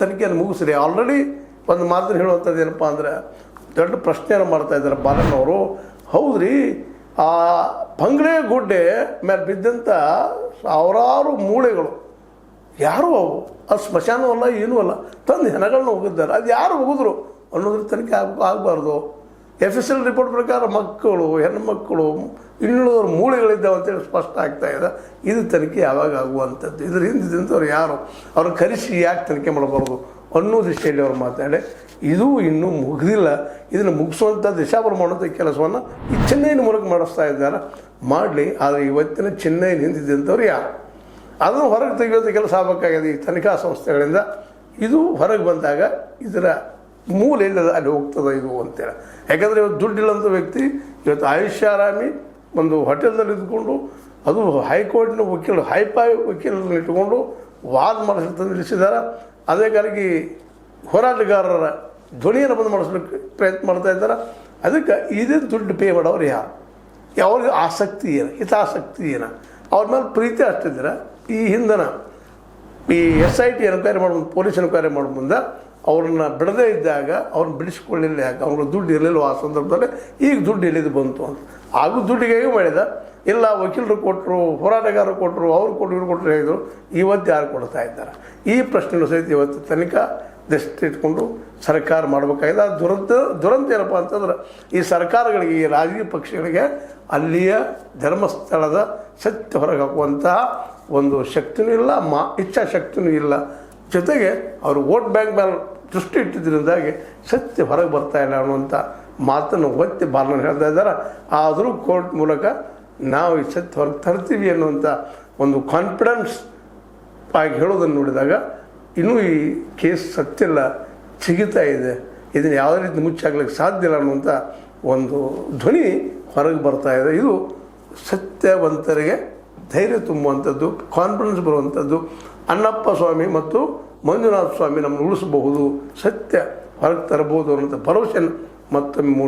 ತನಿಖೆಯನ್ನು ಮುಗಿಸ್ರಿ. ಆಲ್ರೆಡಿ ಒಂದು ಮಾತನ್ನು ಹೇಳುವಂಥದ್ದು ಏನಪ್ಪ ಅಂದರೆ, ದೊಡ್ಡ ಪ್ರಶ್ನೆಯನ್ನು ಮಾಡ್ತಾ ಇದ್ದಾರೆ ಬಾಲಣ್ಣವರು. ಹೌದ್ರಿ, ಆ ಬಂಗ್ಲೆ ಗುಡ್ಡೆ ಮೇಲೆ ಬಿದ್ದಂಥ ಸಾವಿರಾರು ಮೂಳೆಗಳು ಯಾರು ಅವು? ಅದು ಸ್ಮಶಾನವಲ್ಲ, ಏನೂ ಅಲ್ಲ, ತಂದು ಹೆಣಗಳನ್ನ ಹೋಗಿದ್ದಾರೆ. ಅದು ಯಾರು ಹೋಗಿದ್ರು ಅನ್ನೋದ್ರ ತನಿಖೆ ಆಗಬಾರ್ದು. FSL ರಿಪೋರ್ಟ್ ಪ್ರಕಾರ ಮಕ್ಕಳು, ಹೆಣ್ಣುಮಕ್ಕಳು, ಇನ್ನುಳಿದವ್ರು ಮೂಳೆಗಳಿದ್ದಾವೆ ಅಂತೇಳಿ ಸ್ಪಷ್ಟ ಆಗ್ತಾ ಇದೆ. ಇದು ತನಿಖೆ ಯಾವಾಗ ಆಗುವಂಥದ್ದು? ಇದ್ರ ಹಿಂದಿದ್ದಂಥವ್ರು ಯಾರು? ಅವ್ರು ಕರೆಸಿ ಯಾಕೆ ತನಿಖೆ ಮಾಡಬಾರ್ದು ಅನ್ನೋ ದೃಷ್ಟಿಯಲ್ಲಿ ಅವ್ರು ಮಾತಾಡಿ, ಇದು ಇನ್ನೂ ಮುಗಿದಿಲ್ಲ. ಇದನ್ನು ಮುಗಿಸುವಂಥ ದಿಶಾಪುರ ಮಾಡುವಂಥ ಕೆಲಸವನ್ನು ಈ ಚೆನ್ನೈನ ಮೂಲಕ ಮಾಡಿಸ್ತಾ ಇದ್ದಾರೆ. ಮಾಡಲಿ. ಆದರೆ ಇವತ್ತಿನ ಚೆನ್ನೈನ ಹಿಂದಿದ್ದಂಥವ್ರು ಯಾರು? ಅದನ್ನು ಹೊರಗೆ ತೆಗೆಯೋದು ಕೆಲಸ ಆಗಬೇಕಾಗಿದೆ ಈ ತನಿಖಾ ಸಂಸ್ಥೆಗಳಿಂದ. ಇದು ಹೊರಗೆ ಬಂದಾಗ ಇದರ ಮೂಲ ಇಲ್ಲದ ಅಲ್ಲಿ ಹೋಗ್ತದೆ ಇದು ಅಂತೇಳಿ. ಯಾಕಂದರೆ ಇವತ್ತು ದುಡ್ಡಿಲ್ಲಂಥ ವ್ಯಕ್ತಿ ಇವತ್ತು ಆಯುಷ್ಯಾರಾಮಿ ಒಂದು ಹೋಟೆಲ್ನಲ್ಲಿ ಇದ್ಕೊಂಡು, ಅದು ಹೈಕೋರ್ಟ್ನ ವಕೀಲರು, ಹೈಫೈ ವಕೀಲರನ್ನು ಇಟ್ಕೊಂಡು ವಾದ ಮಾಡಿಸ್ತಂದು ನಿಲ್ಲಿಸಿದ್ದಾರೆ. ಅದೇ ಕಾರಣಕ್ಕೆ ಹೋರಾಟಗಾರರ ಧ್ವನಿಯನ್ನು ಬಂದು ಮಾಡಿಸ್ಲಿಕ್ಕೆ ಪ್ರಯತ್ನ ಮಾಡ್ತಾ ಇದ್ದಾರೆ. ಅದಕ್ಕೆ ಇದೇ ದುಡ್ಡು ಪೇ ಮಾಡೋರು ಯಾರು? ಅವ್ರಿಗೆ ಆಸಕ್ತಿ ಏನು, ಹಿತಾಸಕ್ತಿ ಏನು, ಅವ್ರ ಮೇಲೆ ಪ್ರೀತಿ ಅಷ್ಟಿದ್ರೆ ಈ ಹಿಂದನ ಈ SIT ಎನ್ಕ್ವೈರಿ ಮಾಡೋ ಮುಂದೆ, ಪೊಲೀಸ್ ಎನ್ಕ್ವೈರಿ ಮಾಡೋ ಮುಂದೆ ಅವ್ರನ್ನ ಬಿಡದೇ ಇದ್ದಾಗ ಅವ್ರನ್ನ ಬಿಡಿಸ್ಕೊಳ್ಳಿಲ್ಲ. ಯಾಕೆ? ಅವ್ರಿಗೆ ದುಡ್ಡು ಇರಲಿಲ್ಲ ಆ ಸಂದರ್ಭದಲ್ಲಿ. ಈಗ ದುಡ್ಡು ಎಲ್ಲಿದು ಬಂತು ಅಂತ ಹಾಗೂ ದುಡ್ಡಿಗೆ ಮಾಡಿದ. ಇಲ್ಲ ವಕೀಲರು ಕೊಟ್ಟರು, ಹೋರಾಟಗಾರರು ಕೊಟ್ಟರು, ಅವ್ರು ಕೊಟ್ಟರು, ಇವ್ರು ಕೊಟ್ಟರು ಹೇಳಿದರು. ಇವತ್ತು ಯಾರು ಕೊಡ್ತಾ ಇದ್ದಾರೆ? ಈ ಪ್ರಶ್ನೆಗಳು ಸಹಿತ ಇವತ್ತು ತನಿಖಾ ದೃಷ್ಟಿ ಇಟ್ಕೊಂಡು ಸರ್ಕಾರ ಮಾಡಬೇಕಾಗಿದೆ. ಅದು ದುರಂತ ಏನಪ್ಪ ಅಂತಂದ್ರೆ, ಈ ಸರ್ಕಾರಗಳಿಗೆ, ಈ ರಾಜಕೀಯ ಪಕ್ಷಗಳಿಗೆ ಅಲ್ಲಿಯ ಧರ್ಮಸ್ಥಳದ ಸತ್ಯ ಹೊರಗೆ ಹಾಕುವಂತಹ ಒಂದು ಶಕ್ತಿನೂ ಇಲ್ಲ, ಇಚ್ಛಾಶಕ್ತಿನೂ ಇಲ್ಲ. ಜೊತೆಗೆ ಅವರು ವೋಟ್ ಬ್ಯಾಂಕ್ ಮೇಲೆ ದೃಷ್ಟಿ ಇಟ್ಟಿದ್ದರಿಂದಾಗಿ ಸತ್ಯ ಹೊರಗೆ ಬರ್ತಾ ಇಲ್ಲ ಅನ್ನುವಂಥ ಮಾತನ್ನು ಒತ್ತಿ ಬಾಲಣ್ಣ ಹೇಳ್ತಾ ಇದ್ದಾರೆ. ಆದರೂ ಕೋರ್ಟ್ ಮೂಲಕ ನಾವು ಈ ಸತ್ಯ ಹೊರಗೆ ತರ್ತೀವಿ ಅನ್ನುವಂಥ ಒಂದು ಕಾನ್ಫಿಡೆನ್ಸ್ ಆಗಿ ಹೇಳೋದನ್ನು ನೋಡಿದಾಗ ಇನ್ನೂ ಈ ಕೇಸ್ ಸತ್ಯಲ್ಲ ಸಿಗುತ್ತಾ ಇದೆ. ಇದನ್ನು ಯಾವುದೇ ರೀತಿ ಮುಚ್ಚಾಗ್ಲಿಕ್ಕೆ ಸಾಧ್ಯ ಇಲ್ಲ ಅನ್ನುವಂಥ ಒಂದು ಧ್ವನಿ ಹೊರಗೆ ಬರ್ತಾ ಇದೆ. ಇದು ಸತ್ಯವಂತರಿಗೆ ಧೈರ್ಯ ತುಂಬುವಂಥದ್ದು, ಕಾನ್ಫಿಡೆನ್ಸ್ ಬರುವಂಥದ್ದು. ಅಣ್ಣಪ್ಪ ಸ್ವಾಮಿ ಮತ್ತು ಮಂಜುನಾಥ ಸ್ವಾಮಿ ನಮ್ಮನ್ನು ಉಳಿಸಬಹುದು, ಸತ್ಯ ಹೊರಗೆ ತರಬಹುದು ಅನ್ನೋಂಥ ಭರವಸೆಯನ್ನು ಮತ್ತೊಮ್ಮೆ ಮೂಡಿಸಿ